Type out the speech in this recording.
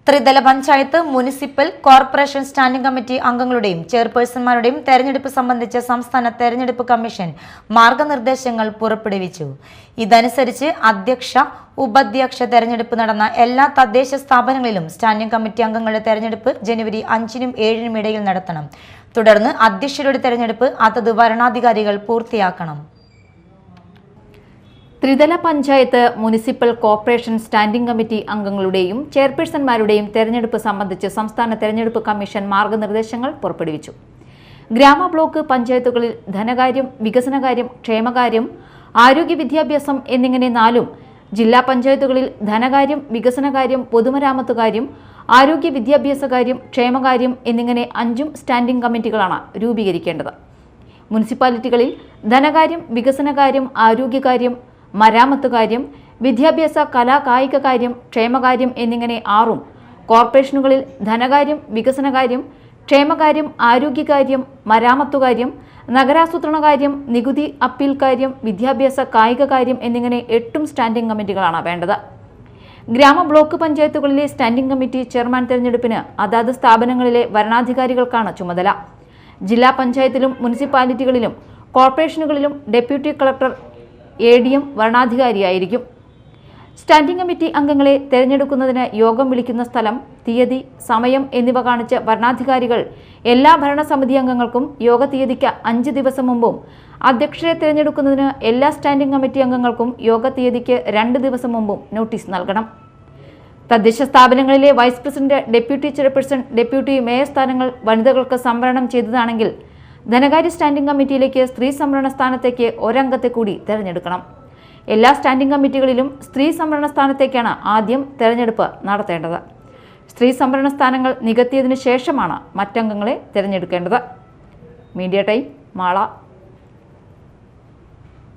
ത്രിതല panchayat, municipal, corporation standing committee അംഗങ്ങളുടെയും ചെയർപേഴ്സൺമാരുടെയും തെരഞ്ഞെടുപ്പ് സംബന്ധിച്ച സംസ്ഥാന തെരഞ്ഞെടുപ്പ് കമ്മീഷൻ മാർഗനിർദ്ദേശങ്ങൾ പുറപ്പെടുവിച്ചു. ഇതനുസരിച്ച് അധ്യക്ഷ, ഉപാധ്യക്ഷ തെരഞ്ഞെടുപ്പ് നടന്ന എല്ലാ തദ്ദേശ സ്ഥാപനങ്ങളിലും സ്റ്റാൻഡിംഗ് കമ്മിറ്റി അംഗങ്ങളുടെ തെരഞ്ഞെടുപ്പ് ജനുവരി 5-നും 7-നും ഇടയിൽ നടത്തണം. തുടർന്ന് അധ്യക്ഷരുടെ തെരഞ്ഞെടുപ്പ് അതത് വരണാധികാരികൾ പൂർത്തിയാക്കണം. ത്രിതല panchayat, municipal, corporation standing committee അംഗങ്ങളുടെയും ചെയർപേഴ്സൺമാരുടെയും തെരഞ്ഞെടുപ്പ് സംബന്ധിച്ച് സംസ്ഥാന തെരഞ്ഞെടുപ്പ് കമ്മീഷൻ മാർഗനിർദ്ദേശങ്ങൾ പുറപ്പെടുവിച്ചു. ഗ്രാമ, ബ്ലോക്ക് പഞ്ചായത്തുകളിൽ ധനകാര്യം, വികസനകാര്യം, ക്ഷേമകാര്യം, ആരോഗ്യ, വിദ്യാഭ്യാസം എന്നിങ്ങനെ 4-ഉം, ജില്ലാ പഞ്ചായത്തുകളിൽ ധനകാര്യം, വികസനകാര്യം, പൊതുമരാമത്തുകാര്യം, ആരോഗ്യ, വിദ്യാഭ്യാസകാര്യം, ക്ഷേമകാര്യം എന്നിങ്ങനെ 5-ഉം സ്റ്റാൻഡിംഗ് കമ്മിറ്റികളാണ് രൂപീകരിക്കേണ്ടത്. മുനിസിപ്പാലിറ്റികളിൽ ധനകാര്യം, വികസനകാര്യം, ആരോഗ്യകാര്യം, മരാമത്തുകാര്യം, വിദ്യാഭ്യാസ, കലാ, കായിക കാര്യം, ക്ഷേമകാര്യം എന്നിങ്ങനെ 6-ഉം, കോർപ്പറേഷനുകളിൽ ധനകാര്യം, വികസനകാര്യം, ക്ഷേമകാര്യം, ആരോഗ്യകാര്യം, മരാമത്തുകാര്യം, നഗരാസൂത്രണകാര്യം, നികുതി അപ്പീൽ കാര്യം, വിദ്യാഭ്യാസ, കായിക കാര്യം എന്നിങ്ങനെ 8-ഉം സ്റ്റാൻഡിംഗ് കമ്മിറ്റികളാണ് വേണ്ടത്. ഗ്രാമ, ബ്ലോക്ക് പഞ്ചായത്തുകളിലെ സ്റ്റാൻഡിംഗ് കമ്മിറ്റി ചെയർമാൻ തെരഞ്ഞെടുപ്പിന് അതാത് സ്ഥാപനങ്ങളിലെ വരണാധികാരികൾക്കാണ് ചുമതല. ജില്ലാ പഞ്ചായത്തിലും മുനിസിപ്പാലിറ്റികളിലും കോർപ്പറേഷനുകളിലും ഡെപ്യൂട്ടി കളക്ടർ ADM വരണാധികാരിയായിരിക്കും. സ്റ്റാൻഡിംഗ് കമ്മിറ്റി അംഗങ്ങളെ തെരഞ്ഞെടുക്കുന്നതിന് യോഗം വിളിക്കുന്ന സ്ഥലം, തീയതി, സമയം എന്നിവ കാണിച്ച് വരണാധികാരികൾ എല്ലാ ഭരണസമിതി അംഗങ്ങൾക്കും യോഗ തീയതിക്ക് 5 ദിവസം മുമ്പും, അധ്യക്ഷരെ തിരഞ്ഞെടുക്കുന്നതിന് എല്ലാ സ്റ്റാൻഡിംഗ് കമ്മിറ്റി അംഗങ്ങൾക്കും യോഗ തീയതിക്ക് 2 ദിവസം മുമ്പും നോട്ടീസ് നൽകണം. തദ്ദേശ സ്ഥാപനങ്ങളിലെ vice president, deputy chairperson, deputy mayor സ്ഥാനങ്ങൾ വനിതകൾക്ക് സംവരണം ചെയ്തതാണെങ്കിൽ ധനകാര്യ സ്റ്റാൻഡിംഗ് കമ്മിറ്റിയിലേക്ക് സ്ത്രീ സംവരണ സ്ഥാനത്തേക്ക് ഒരംഗത്തെ കൂടി തെരഞ്ഞെടുക്കണം. എല്ലാ സ്റ്റാൻഡിംഗ് കമ്മിറ്റികളിലും സ്ത്രീ സംവരണ സ്ഥാനത്തേക്കാണ് ആദ്യം തെരഞ്ഞെടുപ്പ് നടത്തേണ്ടത്. സ്ത്രീ സംവരണ സ്ഥാനങ്ങൾ നികത്തിയതിനു ശേഷമാണ് മറ്റംഗങ്ങളെ തെരഞ്ഞെടുക്കേണ്ടത്. Media time, Mala.